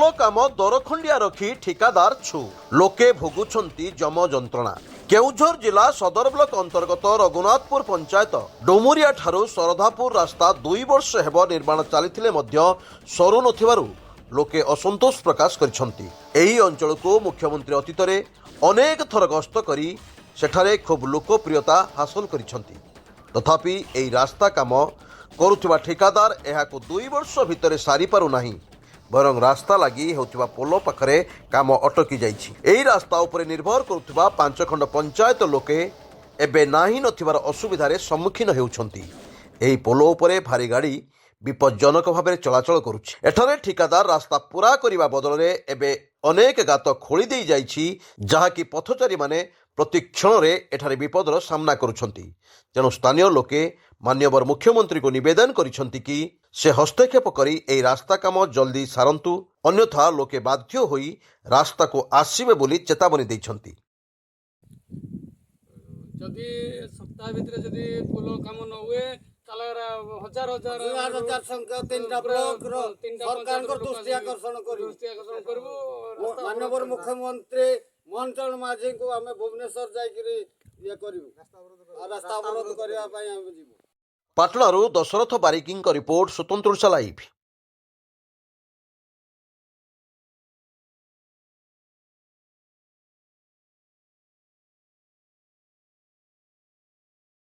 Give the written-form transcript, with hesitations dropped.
पोलो काम दरखंडिया रखी ठिकादार छु लोके भोगुछंती जम जंत्रणा। केउझर जिला सदर ब्लॉक अंतर्गत रघुनाथपुर पंचायत डोमुरिया ठारू शरधापुर रास्ता 2 वर्ष हेब निर्माण चली सरू नथिबारु लोके असंतोष प्रकाश करिसंती। एही अंचल को मुख्यमंत्री अतीत रे अनेक थर गस्त करी सेठारे खूब लोकप्रियता हासिल करिसंती। तथापि एही रास्ता काम करुथिबा ठिकादार एहाको 2 वर्ष भितरे सारी पारु नाही, बरं रास्ता लगी होतिबा पोलो पाखरे काम अटकी जाइछि। एही रास्ता उपरे निर्भर करुथिबा 5 खंड पंचायत लोके एबे नाही नथिबार असुविधारे सम्मुखीन हेउछंती। एही पोलो उपरे भारी गाड़ी विपज्जनक भाव चलाचल करुछि। एठारे ठिकादार रास्ता पूरा करिबा बदलरे एबे अनेक गात खोली देई जाइछि, जहाँकि पथचारी माने प्रति क्षण रे एठारे विपदर सामना करुछंती। तेणु स्थानीय लोके माननीय मुख्यमंत्री को निवेदन करिसंती कि से हस्तक्षेप करी एही रास्ता काम जल्दी सारंतु, अन्यथा लोके बाध्य होई रास्ता को आसीबे बोली चेतावनी दैछंती। जदि सप्ताह भितर जदि पोलो काम न हुए ताले हजार हजार संख्या 3टा ब्लॉक रो सरकार को दृष्टि आकर्षण करबो। माननीय मुख्यमंत्री मोहन चरण माझी को हमें भुवनेश्वर जाइकरी ये करिवो, रास्ता अवरोध करिया पई हम जीवो। पाटणारू दशरथ बारिकी रिपोर्ट स्वतंत्र लाइव।